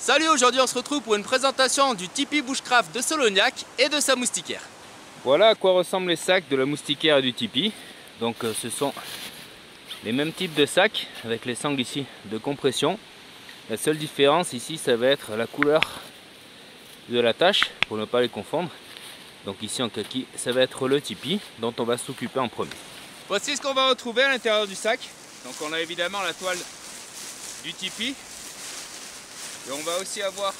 Salut, aujourd'hui on se retrouve pour une présentation du tipi bushcraft de Solognac et de sa moustiquaire. Voilà à quoi ressemblent les sacs de la moustiquaire et du tipi. Donc ce sont les mêmes types de sacs avec les sangles ici de compression. La seule différence ici, ça va être la couleur de la tâche pour ne pas les confondre. Donc ici en kaki, ça va être le tipi dont on va s'occuper en premier. Voici ce qu'on va retrouver à l'intérieur du sac. Donc on a évidemment la toile du tipi. Et on va aussi avoir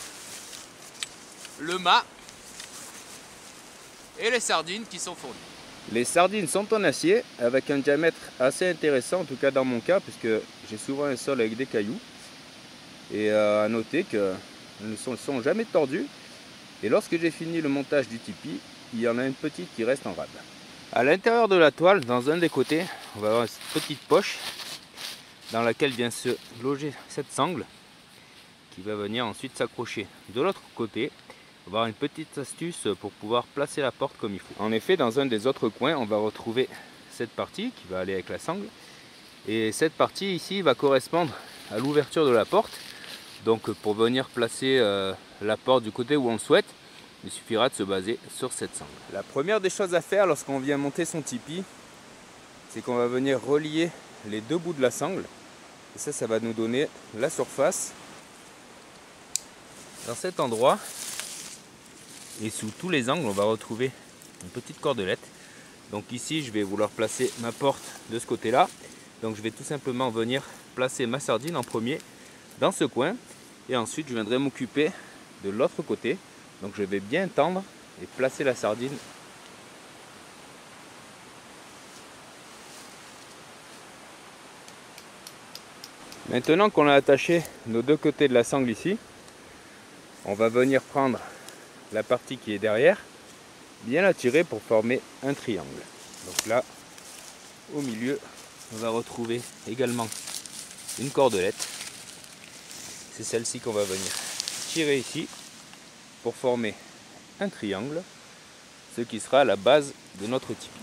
le mât et les sardines qui sont fournies. Les sardines sont en acier avec un diamètre assez intéressant, en tout cas dans mon cas, puisque j'ai souvent un sol avec des cailloux. Et à noter qu'elles ne sont jamais tordues. Et lorsque j'ai fini le montage du tipi, il y en a une petite qui reste en rade. À l'intérieur de la toile, dans un des côtés, on va avoir une petite poche dans laquelle vient se loger cette sangle qui va venir ensuite s'accrocher. De l'autre côté, on va avoir une petite astuce pour pouvoir placer la porte comme il faut. En effet, dans un des autres coins, on va retrouver cette partie qui va aller avec la sangle. Et cette partie ici va correspondre à l'ouverture de la porte. Donc pour venir placer la porte du côté où on le souhaite, il suffira de se baser sur cette sangle. La première des choses à faire lorsqu'on vient monter son tipi, c'est qu'on va venir relier les deux bouts de la sangle. Et ça va nous donner la surface. Dans cet endroit, et sous tous les angles, on va retrouver une petite cordelette. Donc ici, je vais vouloir placer ma porte de ce côté-là. Donc je vais tout simplement venir placer ma sardine en premier dans ce coin. Et ensuite, je viendrai m'occuper de l'autre côté. Donc je vais bien tendre et placer la sardine. Maintenant qu'on a attaché nos deux côtés de la sangle ici, on va venir prendre la partie qui est derrière, bien la tirer pour former un triangle. Donc là, au milieu, on va retrouver également une cordelette. C'est celle-ci qu'on va venir tirer ici pour former un triangle, ce qui sera la base de notre tipi.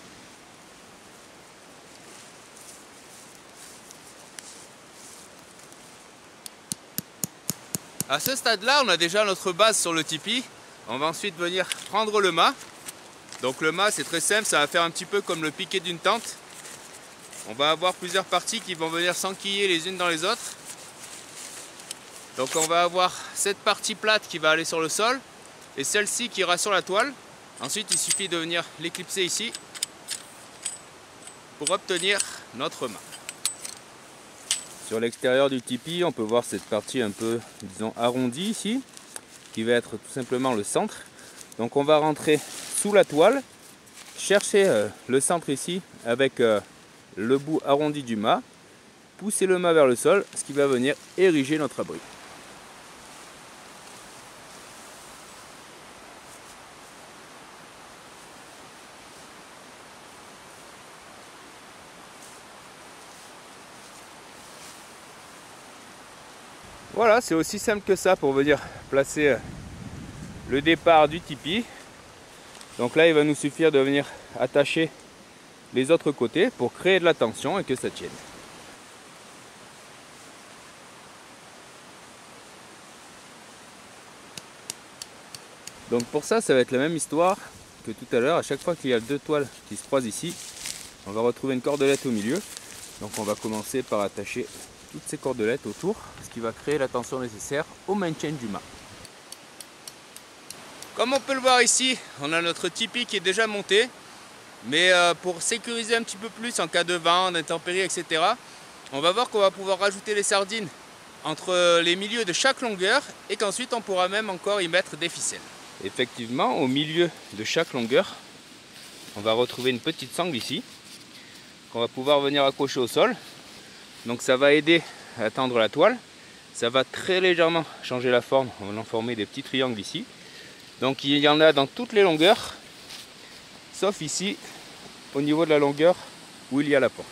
À ce stade-là, on a déjà notre base sur le tipi. On va ensuite venir prendre le mât. Donc le mât, c'est très simple, ça va faire un petit peu comme le piquet d'une tente. On va avoir plusieurs parties qui vont venir s'enquiller les unes dans les autres. Donc on va avoir cette partie plate qui va aller sur le sol et celle-ci qui ira sur la toile. Ensuite, il suffit de venir l'éclipser ici pour obtenir notre mât. Sur l'extérieur du tipi, on peut voir cette partie un peu, disons, arrondie ici, qui va être tout simplement le centre. Donc on va rentrer sous la toile, chercher le centre ici avec le bout arrondi du mât, pousser le mât vers le sol, ce qui va venir ériger notre abri. Voilà, c'est aussi simple que ça pour venir placer le départ du tipi. Donc là, il va nous suffire de venir attacher les autres côtés pour créer de la tension et que ça tienne. Donc pour ça, ça va être la même histoire que tout à l'heure. À chaque fois qu'il y a deux toiles qui se croisent ici, on va retrouver une cordelette au milieu. Donc on va commencer par attacher toutes ces cordelettes autour, ce qui va créer la tension nécessaire au maintien du mât. Comme on peut le voir ici, on a notre tipi qui est déjà monté. Mais pour sécuriser un petit peu plus en cas de vent, d'intempéries, etc., on va voir qu'on va pouvoir rajouter les sardines entre les milieux de chaque longueur et qu'ensuite on pourra même encore y mettre des ficelles. Effectivement, au milieu de chaque longueur, on va retrouver une petite sangle ici qu'on va pouvoir venir accrocher au sol. Donc ça va aider à tendre la toile. Ça va très légèrement changer la forme. On va en former des petits triangles ici. Donc il y en a dans toutes les longueurs, sauf ici, au niveau de la longueur où il y a la porte.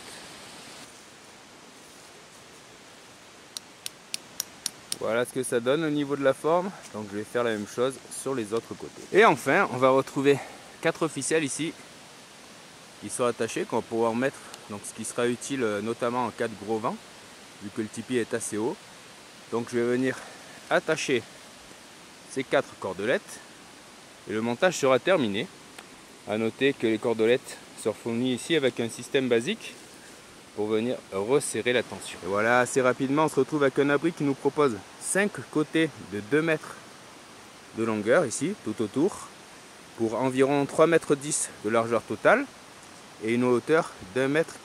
Voilà ce que ça donne au niveau de la forme. Donc je vais faire la même chose sur les autres côtés. Et enfin, on va retrouver 4 ficelles ici qui sont attachées, qu'on va pouvoir mettre, donc ce qui sera utile notamment en cas de gros vent, vu que le tipi est assez haut. Donc je vais venir attacher ces 4 cordelettes et le montage sera terminé. A noter que les cordelettes sont fournies ici avec un système basique pour venir resserrer la tension. Et voilà, assez rapidement on se retrouve avec un abri qui nous propose 5 côtés de 2 mètres de longueur ici, tout autour, pour environ 3,10 mètres de largeur totale et une hauteur d'1,90 mètre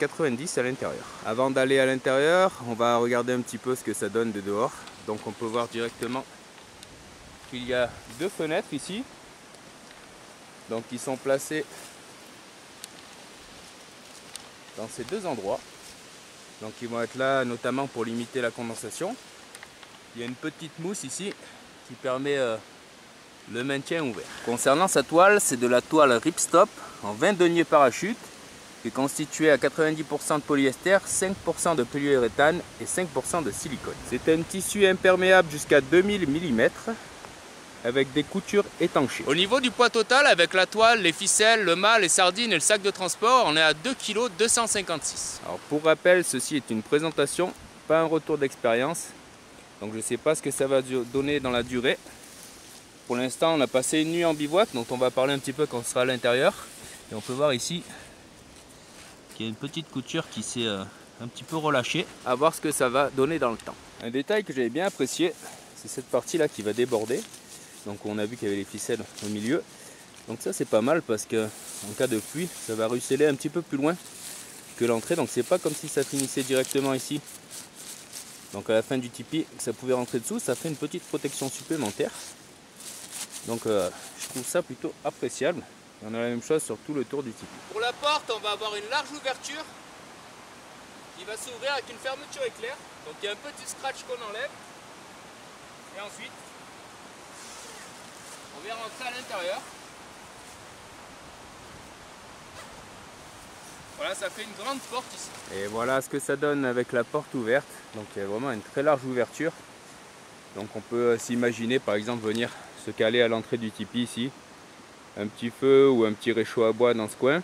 à l'intérieur. Avant d'aller à l'intérieur, on va regarder un petit peu ce que ça donne de dehors. Donc on peut voir directement qu'il y a 2 fenêtres ici, donc qui sont placées dans ces 2 endroits. Donc ils vont être là notamment pour limiter la condensation. Il y a une petite mousse ici qui permet le maintien ouvert. Concernant sa toile, c'est de la toile Ripstop en 20 deniers parachute qui est constituée à 90% de polyester, 5% de polyuréthane et 5% de silicone. C'est un tissu imperméable jusqu'à 2000 mm avec des coutures étanchées. Au niveau du poids total, avec la toile, les ficelles, le mât, les sardines et le sac de transport, on est à 2,256 kg. Alors pour rappel, ceci est une présentation, pas un retour d'expérience. Donc je ne sais pas ce que ça va donner dans la durée. Pour l'instant, on a passé une nuit en bivouac, dont on va parler un petit peu quand on sera à l'intérieur. Et on peut voir ici qu'il y a une petite couture qui s'est un petit peu relâchée. À voir ce que ça va donner dans le temps. Un détail que j'avais bien apprécié, c'est cette partie-là qui va déborder. Donc on a vu qu'il y avait les ficelles au milieu. Donc ça c'est pas mal parce que en cas de pluie, ça va ruisseler un petit peu plus loin que l'entrée. Donc c'est pas comme si ça finissait directement ici. Donc à la fin du tipi, ça pouvait rentrer dessous. Ça fait une petite protection supplémentaire. Donc je trouve ça plutôt appréciable. On a la même chose sur tout le tour du tipi. Pour la porte, on va avoir une large ouverture qui va s'ouvrir avec une fermeture éclair. Donc il y a un petit scratch qu'on enlève. Et ensuite, on vient rentrer à l'intérieur. Voilà, ça fait une grande porte ici. Et voilà ce que ça donne avec la porte ouverte. Donc il y a vraiment une très large ouverture. Donc on peut s'imaginer par exemple venir se caler à l'entrée du tipi ici. Un petit feu ou un petit réchaud à bois dans ce coin.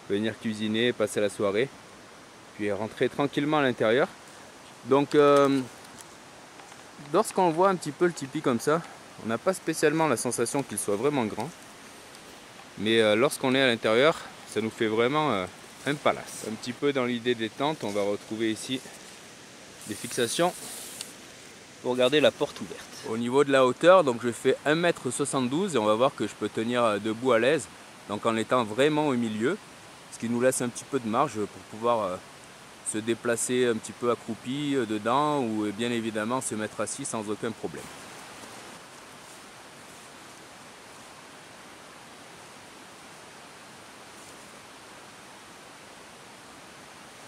Venir cuisiner, passer la soirée. Puis rentrer tranquillement à l'intérieur. Donc lorsqu'on voit un petit peu le tipi comme ça, on n'a pas spécialement la sensation qu'il soit vraiment grand. Mais lorsqu'on est à l'intérieur, ça nous fait vraiment un palace. Un petit peu dans l'idée des tentes, on va retrouver ici des fixations pour garder la porte ouverte. Au niveau de la hauteur, donc je fais 1,72 m et on va voir que je peux tenir debout à l'aise, donc en étant vraiment au milieu, ce qui nous laisse un petit peu de marge pour pouvoir se déplacer un petit peu accroupi dedans ou bien évidemment se mettre assis sans aucun problème.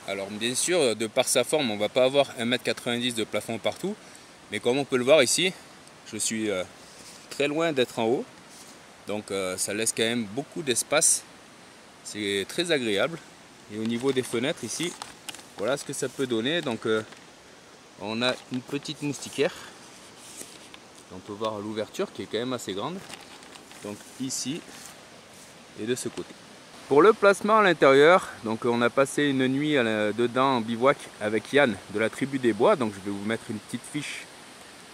Alors bien sûr, de par sa forme, on ne va pas avoir 1,90 m de plafond partout. Mais comme on peut le voir ici, je suis très loin d'être en haut. Donc ça laisse quand même beaucoup d'espace. C'est très agréable. Et au niveau des fenêtres ici, voilà ce que ça peut donner. Donc on a une petite moustiquaire. On peut voir l'ouverture qui est quand même assez grande. Donc ici et de ce côté. Pour le placement à l'intérieur, donc on a passé une nuit dedans en bivouac avec Yann de la tribu des bois. Donc je vais vous mettre une petite fiche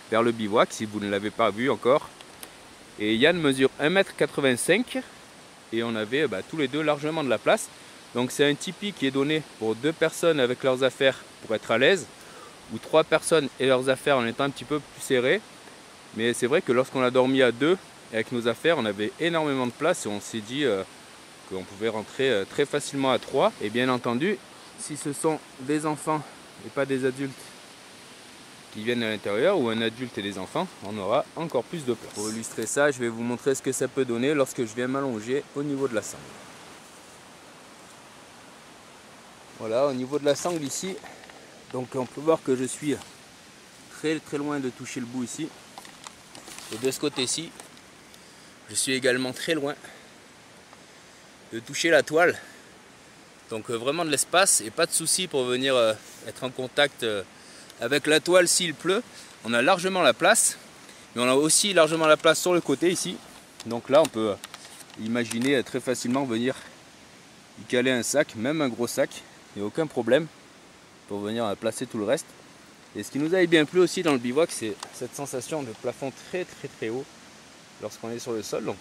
vers le bivouac si vous ne l'avez pas vu encore. Et Yann mesure 1,85 m et on avait tous les deux largement de la place. Donc c'est un tipi qui est donné pour 2 personnes avec leurs affaires pour être à l'aise, ou 3 personnes et leurs affaires en étant un petit peu plus serrés. Mais c'est vrai que lorsqu'on a dormi à 2 avec nos affaires, on avait énormément de place et on s'est dit qu'on pouvait rentrer très facilement à 3. Et bien entendu, si ce sont des enfants et pas des adultes qui viennent à l'intérieur, ou un adulte et des enfants, on aura encore plus de place. Pour illustrer ça, je vais vous montrer ce que ça peut donner lorsque je viens m'allonger au niveau de la sangle. Voilà, au niveau de la sangle ici, donc on peut voir que je suis très loin de toucher le bout ici. Et de ce côté-ci, je suis également très loin de toucher la toile. Donc vraiment de l'espace et pas de souci pour venir être en contact avec la toile s'il pleut. On a largement la place, mais on a aussi largement la place sur le côté ici. Donc là on peut imaginer très facilement venir y caler un sac, même un gros sac, il n'y a aucun problème pour venir placer tout le reste. Et ce qui nous avait bien plu aussi dans le bivouac, c'est cette sensation de plafond très haut. lorsqu'on est sur le sol. Donc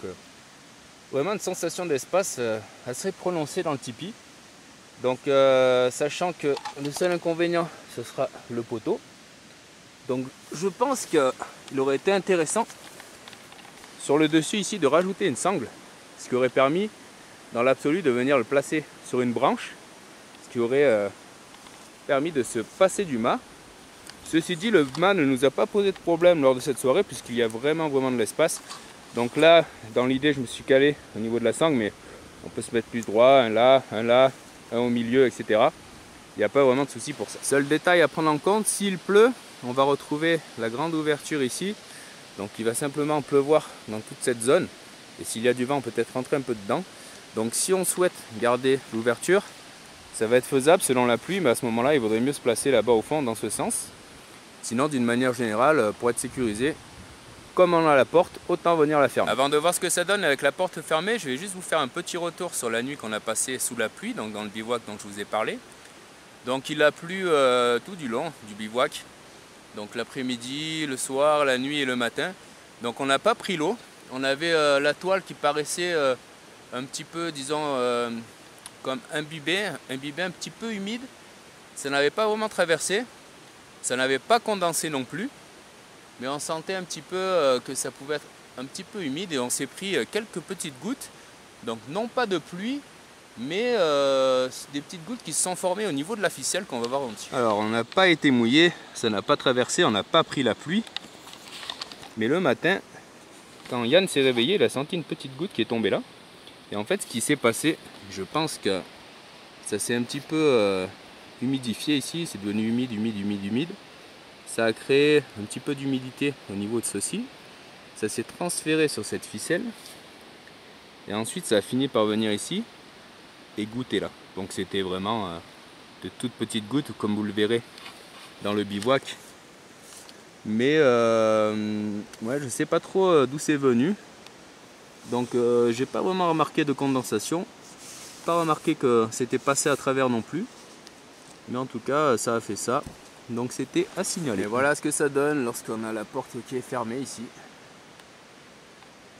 vraiment une sensation d'espace assez prononcée dans le tipi. Donc sachant que le seul inconvénient ce sera le poteau. Donc je pense qu'il aurait été intéressant sur le dessus ici de rajouter une sangle, ce qui aurait permis dans l'absolu de venir le placer sur une branche, ce qui aurait permis de se passer du mât. Ceci dit, le mât ne nous a pas posé de problème lors de cette soirée puisqu'il y a vraiment de l'espace. Donc là, dans l'idée, je me suis calé au niveau de la sangle, mais on peut se mettre plus droit, un là, un au milieu, etc. Il n'y a pas vraiment de souci pour ça. Seul détail à prendre en compte, s'il pleut, on va retrouver la grande ouverture ici. Donc il va simplement pleuvoir dans toute cette zone. Et s'il y a du vent, on peut peut-être rentrer un peu dedans. Donc si on souhaite garder l'ouverture, ça va être faisable selon la pluie, mais à ce moment-là, il vaudrait mieux se placer là-bas au fond dans ce sens. Sinon, d'une manière générale, pour être sécurisé, comme on a la porte, autant venir la fermer. Avant de voir ce que ça donne avec la porte fermée, je vais juste vous faire un petit retour sur la nuit qu'on a passée sous la pluie, donc dans le bivouac dont je vous ai parlé. Donc il a plu tout du long du bivouac, donc l'après-midi, le soir, la nuit et le matin. Donc on n'a pas pris l'eau, on avait la toile qui paraissait un petit peu, disons, comme imbibée, un petit peu humide. Ça n'avait pas vraiment traversé, ça n'avait pas condensé non plus. Mais on sentait un petit peu que ça pouvait être un petit peu humide et on s'est pris quelques petites gouttes. Donc non pas de pluie, mais des petites gouttes qui se sont formées au niveau de la ficelle qu'on va voir en dessus. Alors on n'a pas été mouillé, ça n'a pas traversé, on n'a pas pris la pluie. Mais le matin, quand Yann s'est réveillé, il a senti une petite goutte qui est tombée là. Et en fait ce qui s'est passé, je pense que ça s'est un petit peu humidifié ici, c'est devenu humide. Ça a créé un petit peu d'humidité au niveau de ceci. Ça s'est transféré sur cette ficelle. Et ensuite ça a fini par venir ici et goûter là. Donc c'était vraiment de toutes petites gouttes comme vous le verrez dans le bivouac. Mais ouais, je sais pas trop d'où c'est venu. Donc j'ai pas vraiment remarqué de condensation. Pas remarqué que c'était passé à travers non plus. Mais en tout cas ça a fait ça. Donc c'était à signaler. Et voilà ce que ça donne lorsqu'on a la porte qui est fermée ici.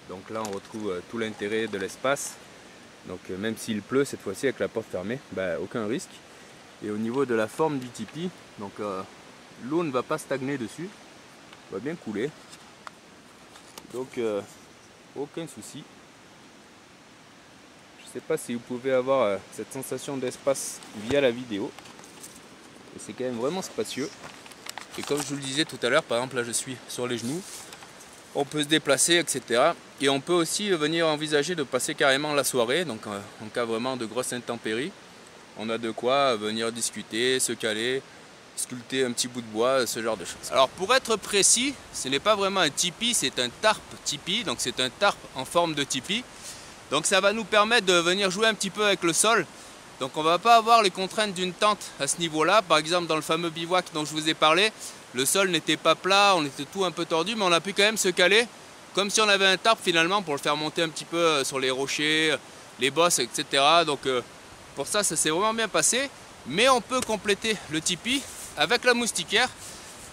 Donc là on retrouve tout l'intérêt de l'espace. Donc même s'il pleut cette fois-ci avec la porte fermée, aucun risque. Et au niveau de la forme du tipi, donc l'eau ne va pas stagner dessus, va bien couler. Donc aucun souci. Je ne sais pas si vous pouvez avoir cette sensation d'espace via la vidéo. C'est quand même vraiment spacieux. Et comme je vous le disais tout à l'heure, par exemple là je suis sur les genoux, on peut se déplacer, etc. Et on peut aussi venir envisager de passer carrément la soirée, donc en cas vraiment de grosses intempéries, on a de quoi venir discuter, se caler, sculpter un petit bout de bois, ce genre de choses. Alors pour être précis, ce n'est pas vraiment un tipi, c'est un tarp tipi, donc c'est un tarp en forme de tipi. Donc ça va nous permettre de venir jouer un petit peu avec le sol. Donc on ne va pas avoir les contraintes d'une tente à ce niveau-là. Par exemple dans le fameux bivouac dont je vous ai parlé, le sol n'était pas plat, on était tout un peu tordu, mais on a pu quand même se caler comme si on avait un tarp finalement pour le faire monter un petit peu sur les rochers, les bosses, etc. Donc pour ça, ça s'est vraiment bien passé. Mais on peut compléter le tipi avec la moustiquaire.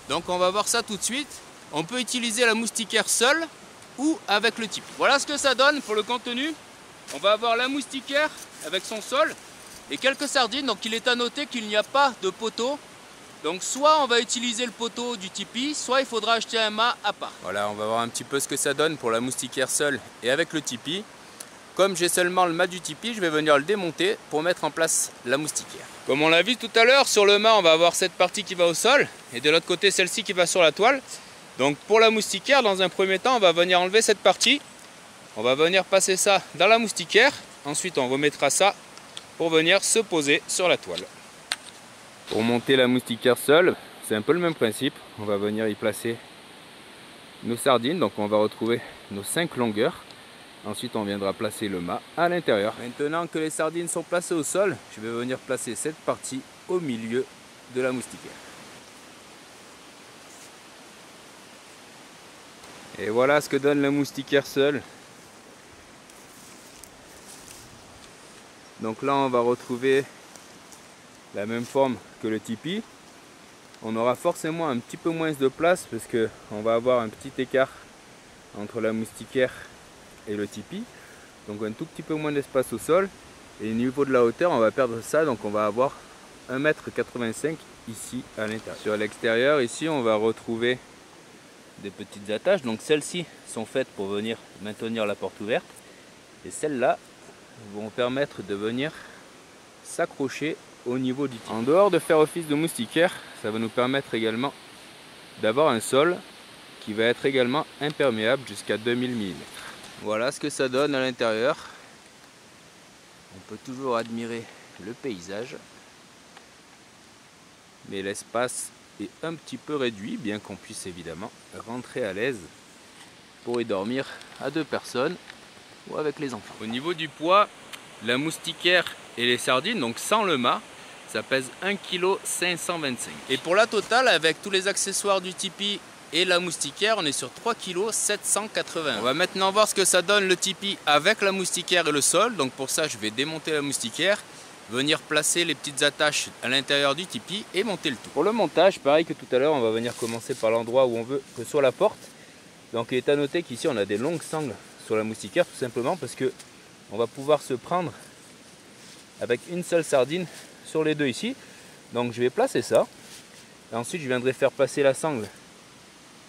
Donc on va voir ça tout de suite. On peut utiliser la moustiquaire seule ou avec le tipi. Voilà ce que ça donne pour le contenu. On va avoir la moustiquaire avec son sol et quelques sardines. Donc il est à noter qu'il n'y a pas de poteau. Donc soit on va utiliser le poteau du tipi, soit il faudra acheter un mât à part. Voilà, on va voir un petit peu ce que ça donne pour la moustiquaire seule et avec le tipi. Comme j'ai seulement le mât du tipi, je vais venir le démonter pour mettre en place la moustiquaire. Comme on l'a vu tout à l'heure, sur le mât, on va avoir cette partie qui va au sol et de l'autre côté, celle-ci qui va sur la toile. Donc pour la moustiquaire, dans un premier temps, on va venir enlever cette partie. On va venir passer ça dans la moustiquaire. Ensuite, on remettra ça pour venir se poser sur la toile. Pour monter la moustiquaire seule, c'est un peu le même principe. On va venir y placer nos sardines. Donc on va retrouver nos 5 longueurs. Ensuite on viendra placer le mât à l'intérieur. Maintenant que les sardines sont placées au sol, je vais venir placer cette partie au milieu de la moustiquaire. Et voilà ce que donne la moustiquaire seule. Donc là on va retrouver la même forme que le tipi. On aura forcément un petit peu moins de place parce qu'on va avoir un petit écart entre la moustiquaire et le tipi. Donc un tout petit peu moins d'espace au sol. Et au niveau de la hauteur, on va perdre ça, donc on va avoir 1,85 m ici à l'intérieur. Sur l'extérieur, ici, on va retrouver des petites attaches. Donc celles-ci sont faites pour venir maintenir la porte ouverte. Et celles-là vont permettre de venir s'accrocher au niveau du tipi. En dehors de faire office de moustiquaire, ça va nous permettre également d'avoir un sol qui va être également imperméable jusqu'à 2000 mm. Voilà ce que ça donne à l'intérieur. On peut toujours admirer le paysage, mais l'espace est un petit peu réduit, bien qu'on puisse évidemment rentrer à l'aise pour y dormir à 2 personnes ou avec les enfants. Au niveau du poids, la moustiquaire et les sardines, donc sans le mât, ça pèse 1,525 kg. Et pour la totale, avec tous les accessoires du tipi et la moustiquaire, on est sur 3,780 kg. On va maintenant voir ce que ça donne le tipi avec la moustiquaire et le sol. Donc pour ça, je vais démonter la moustiquaire, venir placer les petites attaches à l'intérieur du tipi et monter le tout. Pour le montage, pareil que tout à l'heure, on va venir commencer par l'endroit où on veut que soit la porte. Donc il est à noter qu'ici, on a des longues sangles sur la moustiquaire, tout simplement parce que on va pouvoir se prendre avec une seule sardine sur les deux ici. Donc je vais placer ça. Et ensuite, je viendrai faire passer la sangle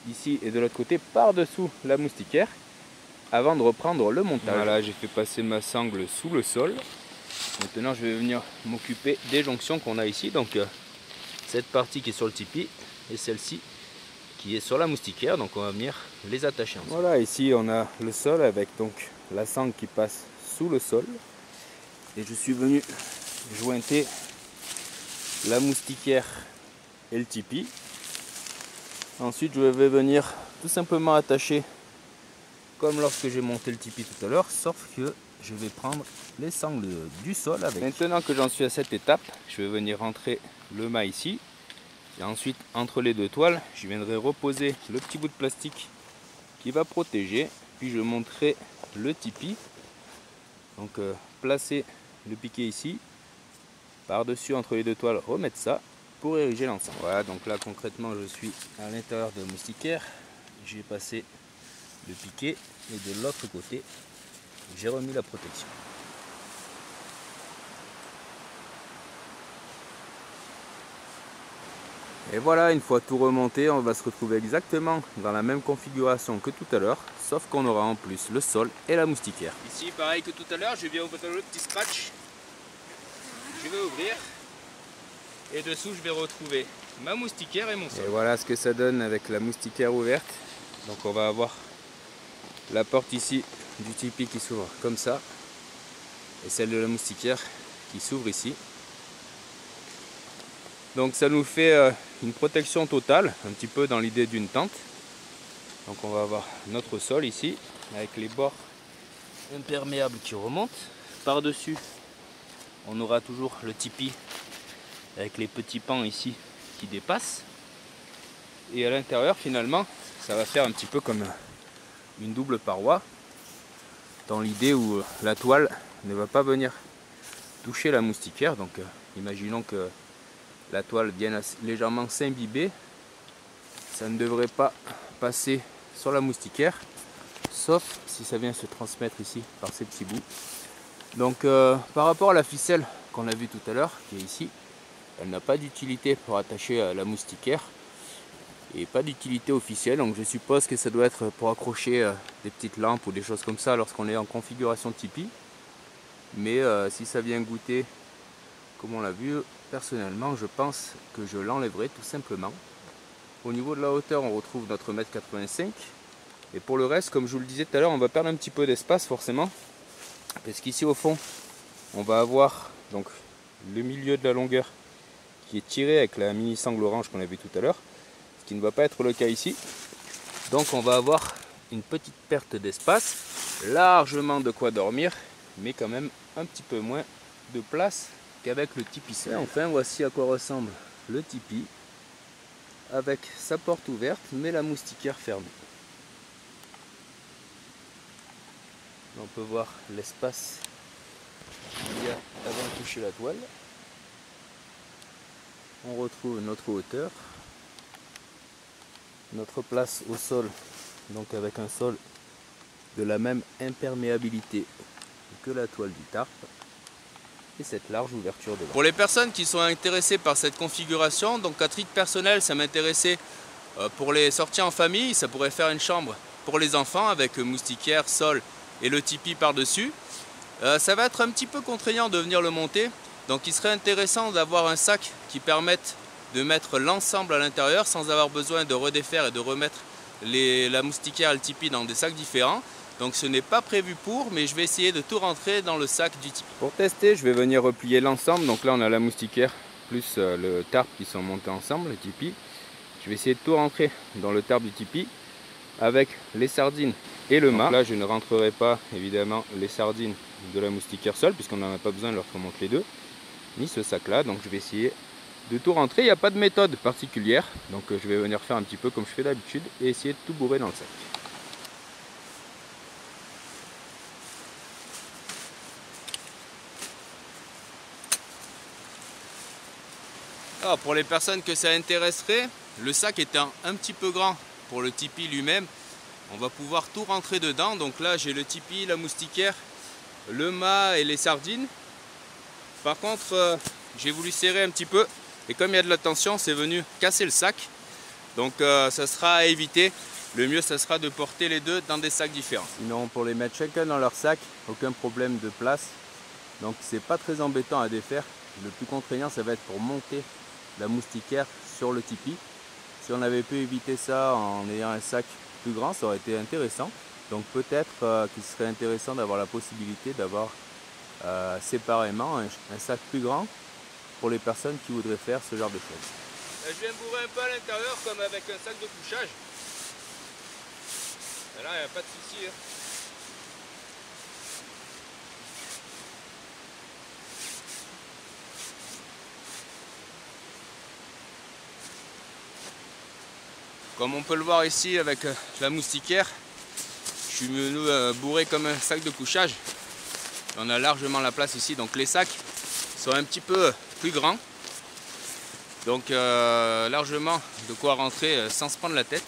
ici et de l'autre côté par-dessous la moustiquaire avant de reprendre le montage. Voilà, j'ai fait passer ma sangle sous le sol. Maintenant, je vais venir m'occuper des jonctions qu'on a ici. Donc cette partie qui est sur le tipi et celle-ci qui est sur la moustiquaire. Donc on va venir les attacher ensemble. Voilà, ici on a le sol avec donc la sangle qui passe sous le sol. Et je suis venu jointer la moustiquaire et le tipi. Ensuite, je vais venir tout simplement attacher comme lorsque j'ai monté le tipi tout à l'heure, sauf que je vais prendre les sangles du sol avec. Maintenant que j'en suis à cette étape, je vais venir rentrer le mât ici. Et ensuite, entre les deux toiles, je viendrai reposer le petit bout de plastique qui va protéger. Puis je monterai le tipi. Donc placer le piquet ici, par-dessus entre les deux toiles, remettre ça pour ériger l'ensemble. Voilà, donc là concrètement je suis à l'intérieur de la moustiquaire, j'ai passé le piquet et de l'autre côté j'ai remis la protection. Et voilà, une fois tout remonté, on va se retrouver exactement dans la même configuration que tout à l'heure, sauf qu'on aura en plus le sol et la moustiquaire. Ici pareil que tout à l'heure, je viens ouvrir le petit scratch, je vais ouvrir. Et dessous, je vais retrouver ma moustiquaire et mon sol. Et voilà ce que ça donne avec la moustiquaire ouverte. Donc on va avoir la porte ici du tipi qui s'ouvre comme ça. Et celle de la moustiquaire qui s'ouvre ici. Donc ça nous fait une protection totale, un petit peu dans l'idée d'une tente. Donc on va avoir notre sol ici, avec les bords imperméables qui remontent. Par-dessus, on aura toujours le tipi avec les petits pans ici qui dépassent. Et à l'intérieur, finalement, ça va faire un petit peu comme une double paroi, dans l'idée où la toile ne va pas venir toucher la moustiquaire. Donc imaginons que la toile vienne légèrement s'imbiber, ça ne devrait pas passer sur la moustiquaire, sauf si ça vient se transmettre ici par ces petits bouts. Donc par rapport à la ficelle qu'on a vue tout à l'heure, qui est ici, elle n'a pas d'utilité pour attacher à la moustiquaire et pas d'utilité officielle, donc je suppose que ça doit être pour accrocher des petites lampes ou des choses comme ça lorsqu'on est en configuration tipi. Mais si ça vient goûter comme on l'a vu, personnellement je pense que je l'enlèverai tout simplement. Au niveau de la hauteur, on retrouve notre 1,85 m. Et pour le reste, comme je vous le disais tout à l'heure, on va perdre un petit peu d'espace forcément, parce qu'ici au fond on va avoir donc le milieu de la longueur qui est tiré avec la mini sangle orange qu'on a vu tout à l'heure, ce qui ne va pas être le cas ici. Donc on va avoir une petite perte d'espace, largement de quoi dormir, mais quand même un petit peu moins de place qu'avec le tipi seul. Et enfin, voici à quoi ressemble le tipi avec sa porte ouverte mais la moustiquaire fermée. On peut voir l'espace qu'il y a avant de toucher la toile. On retrouve notre hauteur, notre place au sol, donc avec un sol de la même imperméabilité que la toile du tarp et cette large ouverture devant. Pour les personnes qui sont intéressées par cette configuration, donc à titre personnel, ça m'intéressait pour les sorties en famille, ça pourrait faire une chambre pour les enfants avec moustiquaire, sol et le tipi par-dessus. Ça va être un petit peu contraignant de venir le monter, donc il serait intéressant d'avoir un sac qui permette de mettre l'ensemble à l'intérieur sans avoir besoin de redéfaire et de remettre la moustiquaire et le tipi dans des sacs différents. Donc ce n'est pas prévu pour, mais je vais essayer de tout rentrer dans le sac du tipi. Pour tester, je vais venir replier l'ensemble. Donc là on a la moustiquaire plus le tarp qui sont montés ensemble, le tipi. Je vais essayer de tout rentrer dans le tarp du tipi avec les sardines et le mât. Donc là je ne rentrerai pas évidemment les sardines de la moustiquaire seule puisqu'on n'en a pas besoin lorsqu'on monte les deux, ni ce sac là. Donc je vais essayer de tout rentrer. Il n'y a pas de méthode particulière, donc je vais venir faire un petit peu comme je fais d'habitude et essayer de tout bourrer dans le sac. Alors pour les personnes que ça intéresserait, le sac étant un petit peu grand pour le tipi lui-même, on va pouvoir tout rentrer dedans. Donc là j'ai le tipi, la moustiquaire, le mât et les sardines. Par contre j'ai voulu serrer un petit peu et comme il y a de la tension, c'est venu casser le sac. Donc ça sera à éviter. Le mieux ça sera de porter les deux dans des sacs différents. Sinon pour les mettre chacun dans leur sac, aucun problème de place. Donc c'est pas très embêtant à défaire. Le plus contraignant ça va être pour monter la moustiquaire sur le tipi. Si on avait pu éviter ça en ayant un sac plus grand, ça aurait été intéressant. Donc peut-être qu'il serait intéressant d'avoir la possibilité d'avoir séparément un sac plus grand pour les personnes qui voudraient faire ce genre de choses. Je viens bourrer un peu à l'intérieur comme avec un sac de couchage. Et là il n'y a pas de souci. Comme on peut le voir ici avec la moustiquaire, je suis venu bourrer comme un sac de couchage. On a largement la place ici, donc les sacs sont un petit peu plus grands. Donc largement de quoi rentrer sans se prendre la tête.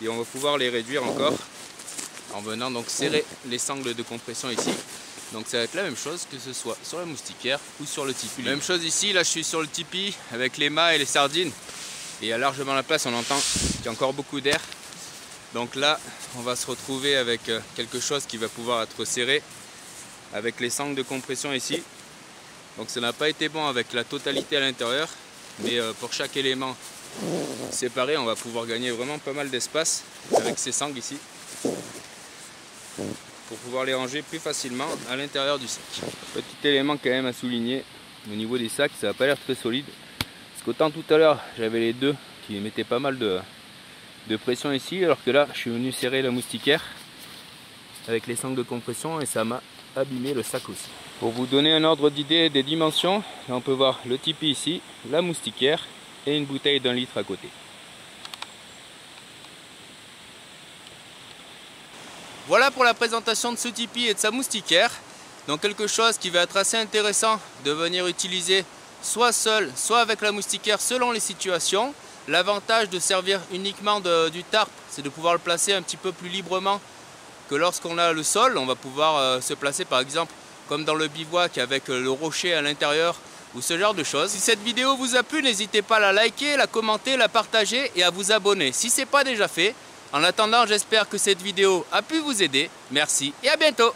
Et on va pouvoir les réduire encore en venant donc serrer les sangles de compression ici. Donc ça va être la même chose que ce soit sur la moustiquaire ou sur le tipi. Même chose ici, là je suis sur le tipi avec les mâts et les sardines. Et il y a largement la place, on entend qu'il y a encore beaucoup d'air. Donc là, on va se retrouver avec quelque chose qui va pouvoir être serré avec les sangles de compression ici. Donc ça n'a pas été bon avec la totalité à l'intérieur, mais pour chaque élément séparé, on va pouvoir gagner vraiment pas mal d'espace avec ces sangles ici pour pouvoir les ranger plus facilement à l'intérieur du sac. Petit élément quand même à souligner, au niveau des sacs, ça n'a pas l'air très solide. Parce qu'autant tout à l'heure j'avais les deux qui mettaient pas mal de pression ici, alors que là je suis venu serrer la moustiquaire avec les sangles de compression et ça m'a abîmé le sac aussi. Pour vous donner un ordre d'idée des dimensions, là on peut voir le tipi ici, la moustiquaire et une bouteille d'1 litre à côté. Voilà pour la présentation de ce tipi et de sa moustiquaire. Donc quelque chose qui va être assez intéressant de venir utiliser soit seul, soit avec la moustiquaire selon les situations. L'avantage de servir uniquement du tarp, c'est de pouvoir le placer un petit peu plus librement que lorsqu'on a le sol. On va pouvoir se placer par exemple comme dans le bivouac avec le rocher à l'intérieur ou ce genre de choses. Si cette vidéo vous a plu, n'hésitez pas à la liker, la commenter, la partager et à vous abonner si ce n'est pas déjà fait. En attendant, j'espère que cette vidéo a pu vous aider. Merci et à bientôt.